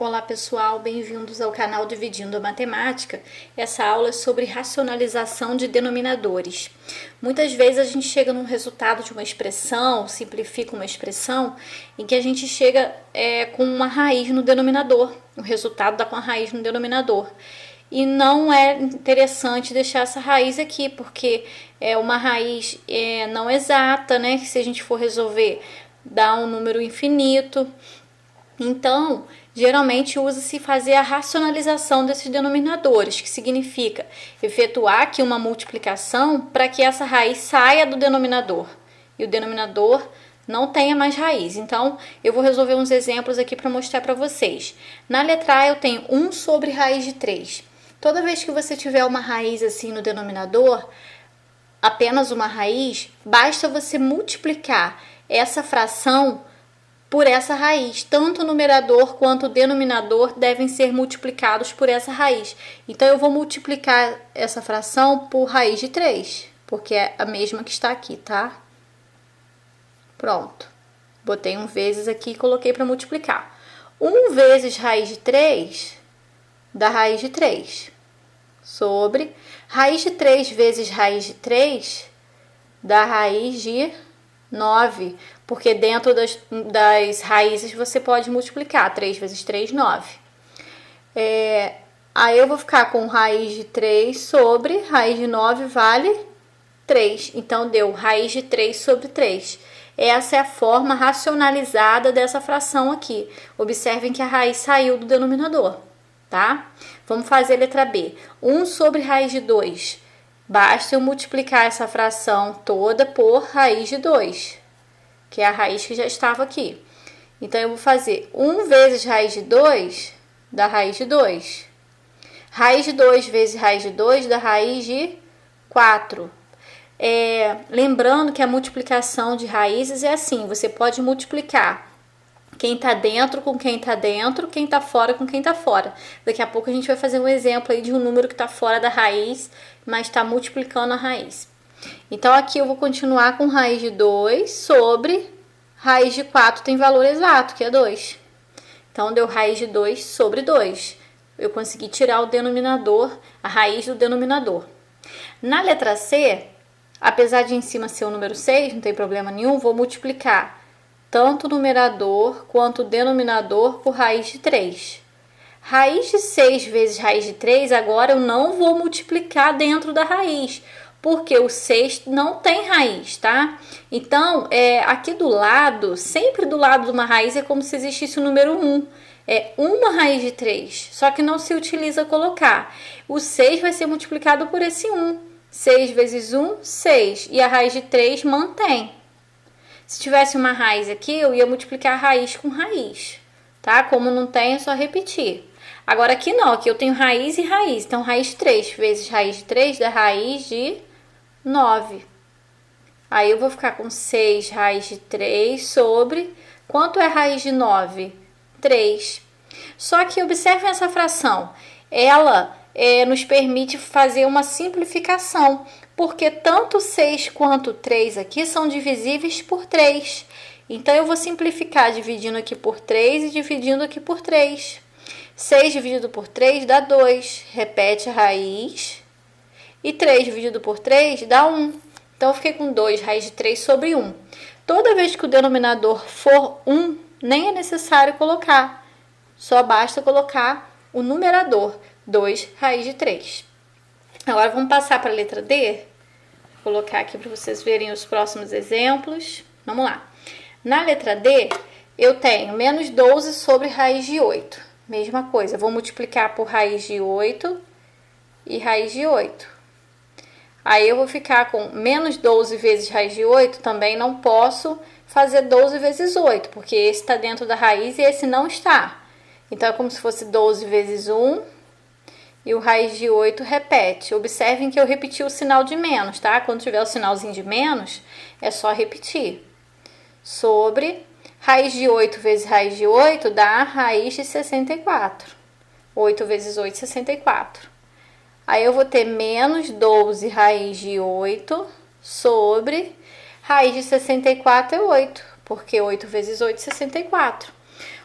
Olá pessoal, bem-vindos ao canal Dividindo a Matemática. Essa aula é sobre racionalização de denominadores. Muitas vezes a gente chega num resultado de uma expressão, simplifica uma expressão, em que a gente chega com uma raiz no denominador. O resultado dá com a raiz no denominador. E não é interessante deixar essa raiz aqui, porque é uma raiz não exata, né? Que se a gente for resolver, dá um número infinito. Então, geralmente usa-se fazer a racionalização desses denominadores, que significa efetuar aqui uma multiplicação para que essa raiz saia do denominador e o denominador não tenha mais raiz. Então, eu vou resolver uns exemplos aqui para mostrar para vocês. Na letra A eu tenho 1 sobre raiz de 3. Toda vez que você tiver uma raiz assim no denominador, apenas uma raiz, basta você multiplicar essa fração por essa raiz. Tanto o numerador quanto o denominador devem ser multiplicados por essa raiz. Então, eu vou multiplicar essa fração por raiz de 3, porque é a mesma que está aqui, tá? Pronto. Botei um vezes aqui e coloquei para multiplicar. 1 vezes raiz de 3 dá raiz de 3. Sobre raiz de 3 vezes raiz de 3 dá raiz de 9, porque dentro das raízes você pode multiplicar. 3 vezes 3, 9. Aí eu vou ficar com raiz de 3 sobre raiz de 9 vale 3. Então, deu raiz de 3 sobre 3. Essa é a forma racionalizada dessa fração aqui. Observem que a raiz saiu do denominador, tá? Vamos fazer a letra B. 1 sobre raiz de 2. Basta eu multiplicar essa fração toda por raiz de 2, que é a raiz que já estava aqui. Então, eu vou fazer 1 vezes raiz de 2 dá raiz de 2. Raiz de 2 vezes raiz de 2 dá raiz de 4. Lembrando que a multiplicação de raízes é assim, você pode multiplicar quem está dentro com quem está dentro, quem está fora com quem está fora. Daqui a pouco a gente vai fazer um exemplo aí de um número que está fora da raiz, mas está multiplicando a raiz. Então, aqui eu vou continuar com raiz de 2 sobre raiz de 4 tem valor exato, que é 2. Então, deu raiz de 2 sobre 2. Eu consegui tirar o denominador, a raiz do denominador. Na letra C, apesar de em cima ser o número 6, não tem problema nenhum, vou multiplicar tanto o numerador quanto o denominador por raiz de 3. Raiz de 6 vezes raiz de 3, agora eu não vou multiplicar dentro da raiz, porque o 6 não tem raiz, tá? Então, aqui do lado, sempre do lado de uma raiz é como se existisse o número 1. É uma raiz de 3, só que não se utiliza colocar. O 6 vai ser multiplicado por esse 1. 6 vezes 1, 6. E a raiz de 3 mantém. Se tivesse uma raiz aqui, eu ia multiplicar a raiz com raiz, tá? Como não tem, é só repetir. Agora, aqui não, aqui eu tenho raiz e raiz. Então, raiz de 3 vezes raiz de 3 dá raiz de 9. Aí, eu vou ficar com 6 raiz de 3 sobre... Quanto é raiz de 9? 3. Só que observem essa fração. Ela nos permite fazer uma simplificação, porque tanto 6 quanto 3 aqui são divisíveis por 3. Então, eu vou simplificar dividindo aqui por 3 e dividindo aqui por 3. 6 dividido por 3 dá 2. Repete a raiz. E 3 dividido por 3 dá 1. Então, eu fiquei com 2 raiz de 3 sobre 1. Toda vez que o denominador for 1, nem é necessário colocar. Só basta colocar o numerador, 2 raiz de 3. Agora, vamos passar para a letra D. Vou colocar aqui para vocês verem os próximos exemplos. Vamos lá. Na letra D, eu tenho menos 12 sobre raiz de 8. Mesma coisa, vou multiplicar por raiz de 8 e raiz de 8. Aí, eu vou ficar com menos 12 vezes raiz de 8. Também não posso fazer 12 vezes 8, porque esse está dentro da raiz e esse não está. Então, é como se fosse 12 vezes 1 e o raiz de 8 repete. Observem que eu repeti o sinal de menos, tá? Quando tiver o sinalzinho de menos, é só repetir. Sobre raiz de 8 vezes raiz de 8 dá raiz de 64. 8 vezes 8, 64. Aí, eu vou ter menos 12 raiz de 8 sobre raiz de 64 é 8, porque 8 vezes 8 é 64.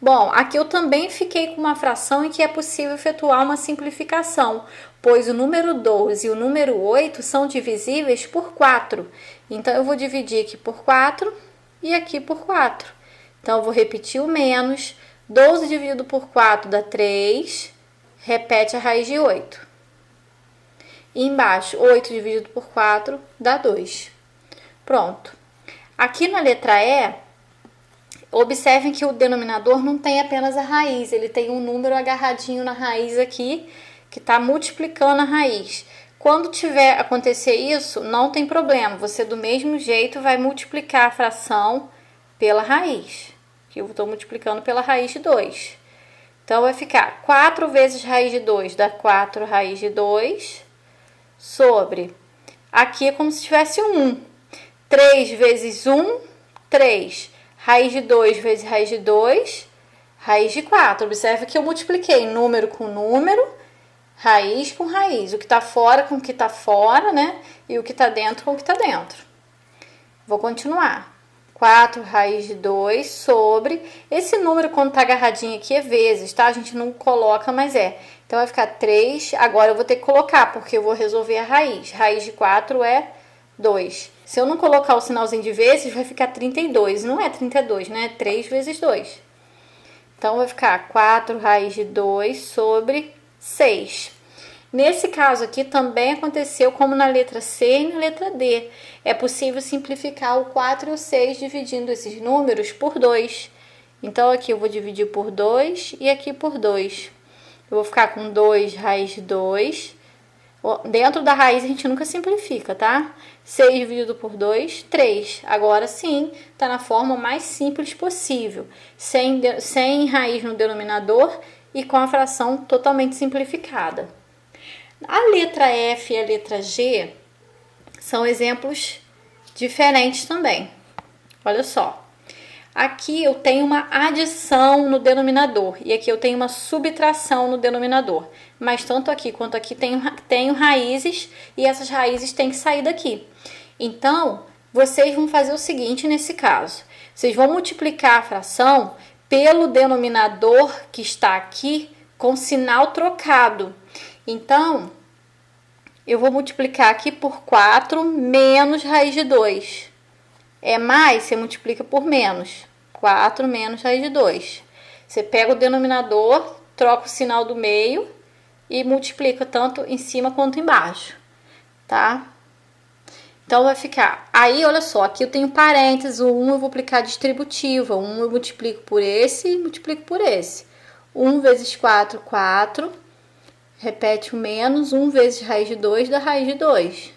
Bom, aqui eu também fiquei com uma fração em que é possível efetuar uma simplificação, pois o número 12 e o número 8 são divisíveis por 4. Então, eu vou dividir aqui por 4 e aqui por 4. Então, eu vou repetir o menos. 12 dividido por 4 dá 3. Repete a raiz de 8. E embaixo, 8 dividido por 4 dá 2. Pronto. Aqui na letra E, observem que o denominador não tem apenas a raiz, ele tem um número agarradinho na raiz aqui, que está multiplicando a raiz. Quando tiver acontecer isso, não tem problema, você do mesmo jeito vai multiplicar a fração pela raiz, que eu estou multiplicando pela raiz de 2. Então, vai ficar 4 vezes raiz de 2 dá 4 raiz de 2, sobre, aqui é como se tivesse um 1. 3 vezes 1, 3. Raiz de 2 vezes raiz de 2, raiz de 4. Observe que eu multipliquei número com número, raiz com raiz. O que está fora com o que está fora, né? E o que está dentro com o que está dentro. Vou continuar. 4 raiz de 2 sobre... Esse número, quando está agarradinho aqui, é vezes, tá? A gente não coloca, mas é. Então, vai ficar 3. Agora, eu vou ter que colocar, porque eu vou resolver a raiz. Raiz de 4 é 2. Se eu não colocar o sinalzinho de vezes, vai ficar 32. Não é 32, né? É 3 vezes 2. Então, vai ficar 4 raiz de 2 sobre 6. Nesse caso aqui, também aconteceu como na letra C e na letra D. É possível simplificar o 4 e o 6 dividindo esses números por 2. Então, aqui eu vou dividir por 2 e aqui por 2. Eu vou ficar com 2 raiz de 2. Dentro da raiz a gente nunca simplifica, tá? 6 dividido por 2, 3. Agora sim, está na forma mais simples possível. Sem raiz no denominador e com a fração totalmente simplificada. A letra F e a letra G são exemplos diferentes também. Olha só. Aqui eu tenho uma adição no denominador e aqui eu tenho uma subtração no denominador. Mas tanto aqui quanto aqui tenho raízes e essas raízes têm que sair daqui. Então, vocês vão fazer o seguinte nesse caso. Vocês vão multiplicar a fração pelo denominador que está aqui com sinal trocado. Então, eu vou multiplicar aqui por 4 menos raiz de 2. É mais, você multiplica por menos. 4 menos raiz de 2. Você pega o denominador, troca o sinal do meio e multiplica tanto em cima quanto embaixo, tá? Então, vai ficar... Aí, olha só, aqui eu tenho parênteses, o 1 eu vou aplicar distributiva. 1 eu multiplico por esse e multiplico por esse. 1 vezes 4, 4. Repete o menos, 1 vezes raiz de 2 dá raiz de 2.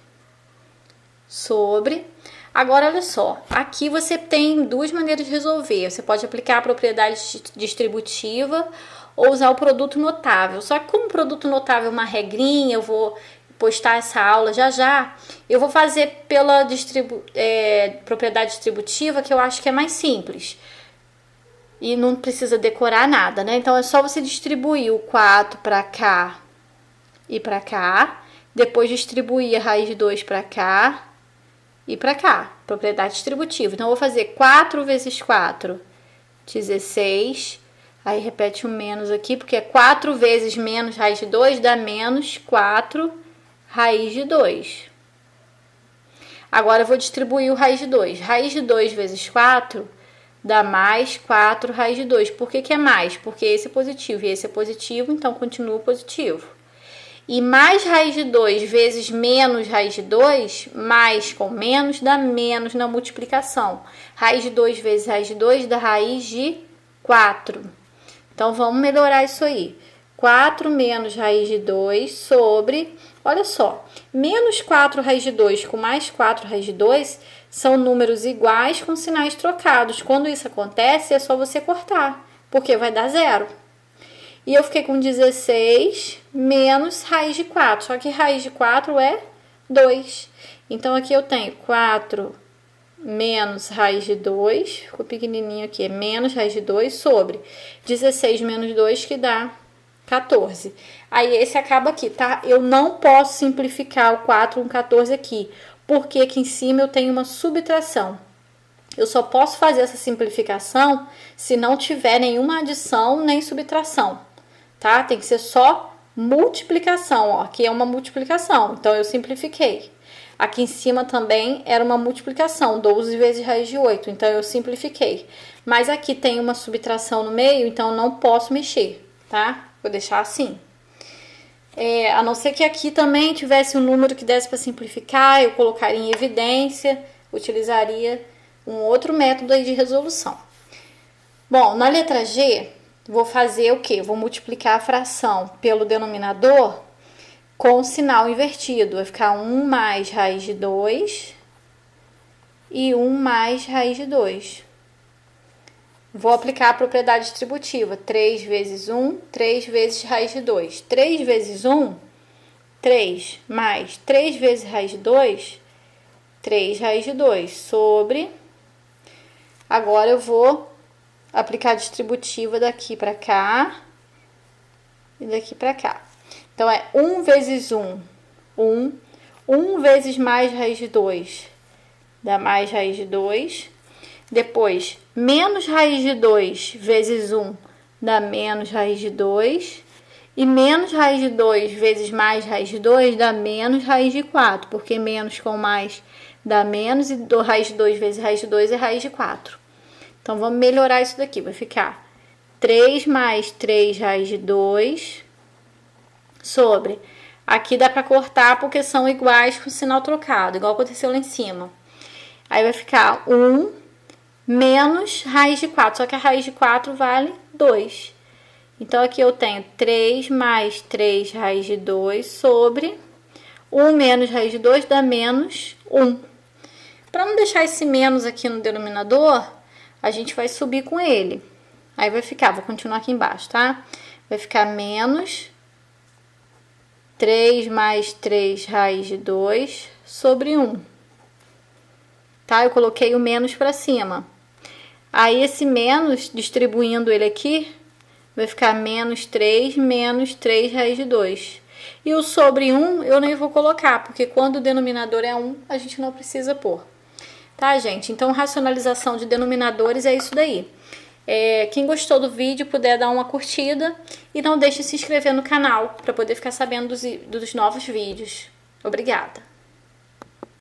Sobre... Agora, olha só, aqui você tem duas maneiras de resolver. Você pode aplicar a propriedade distributiva ou usar o produto notável. Só que como o produto notável é uma regrinha, eu vou postar essa aula já, eu vou fazer pela propriedade distributiva, que eu acho que é mais simples. E não precisa decorar nada, né? Então, é só você distribuir o 4 para cá e para cá. Depois, distribuir a raiz de 2 para cá e para cá, propriedade distributiva. Então, eu vou fazer 4 vezes 4, 16. Aí, repete o menos aqui, porque é 4 vezes menos raiz de 2 dá menos 4 raiz de 2. Agora, eu vou distribuir o raiz de 2. Raiz de 2 vezes 4 dá mais 4 raiz de 2. Por que que é mais? Porque esse é positivo e esse é positivo, então continua positivo. E mais raiz de 2 vezes menos raiz de 2, mais com menos dá menos na multiplicação. Raiz de 2 vezes raiz de 2 dá raiz de 4. Então, vamos melhorar isso aí. 4 menos raiz de 2 sobre... Olha só, menos 4 raiz de 2 com mais 4 raiz de 2 são números iguais com sinais trocados. Quando isso acontece, é só você cortar, porque vai dar zero. E eu fiquei com 16 menos raiz de 4. Só que raiz de 4 é 2. Então, aqui eu tenho 4 menos raiz de 2. Ficou pequenininho aqui. É menos raiz de 2 sobre 16 menos 2, que dá 14. Aí, esse acaba aqui, tá? Eu não posso simplificar o 4 com 14 aqui. Porque aqui em cima eu tenho uma subtração. Eu só posso fazer essa simplificação se não tiver nenhuma adição nem subtração, tá? Tem que ser só multiplicação, ó. Aqui é uma multiplicação, então eu simplifiquei. Aqui em cima também era uma multiplicação, 12 vezes raiz de 8, então eu simplifiquei. Mas aqui tem uma subtração no meio, então eu não posso mexer, tá? Vou deixar assim. A não ser que aqui também tivesse um número que desse para simplificar, eu colocaria em evidência, utilizaria um outro método aí de resolução. Bom, na letra G, vou fazer o quê? Vou multiplicar a fração pelo denominador com o sinal invertido. Vai ficar 1 mais raiz de 2 e 1 mais raiz de 2. Vou aplicar a propriedade distributiva. 3 vezes 1, 3 vezes raiz de 2. 3 vezes 1, 3, mais 3 vezes raiz de 2, 3 raiz de 2, sobre... Agora eu vou aplicar a distributiva daqui para cá e daqui para cá. Então, é 1 vezes 1, 1. 1 vezes mais raiz de 2, dá mais raiz de 2. Depois, menos raiz de 2 vezes 1, dá menos raiz de 2. E menos raiz de 2 vezes mais raiz de 2, dá menos raiz de 4. Porque menos com mais dá menos, e raiz de 2 vezes raiz de 2 é raiz de 4. Então, vamos melhorar isso daqui. Vai ficar 3 mais 3 raiz de 2 sobre... Aqui dá para cortar porque são iguais com o sinal trocado, igual aconteceu lá em cima. Aí vai ficar 1 menos raiz de 4, só que a raiz de 4 vale 2. Então, aqui eu tenho 3 mais 3 raiz de 2 sobre 1 menos raiz de 2 dá menos 1. Para não deixar esse menos aqui no denominador, a gente vai subir com ele. Aí vai ficar, vou continuar aqui embaixo, tá? Vai ficar menos 3 mais 3 raiz de 2 sobre 1. Tá? Eu coloquei o menos para cima. Aí, esse menos, distribuindo ele aqui, vai ficar menos 3 raiz de 2. E o sobre 1 eu nem vou colocar, porque quando o denominador é 1, a gente não precisa pôr. Tá, gente? Então, racionalização de denominadores é isso daí. Quem gostou do vídeo, puder dar uma curtida e não deixe de se inscrever no canal para poder ficar sabendo dos novos vídeos. Obrigada!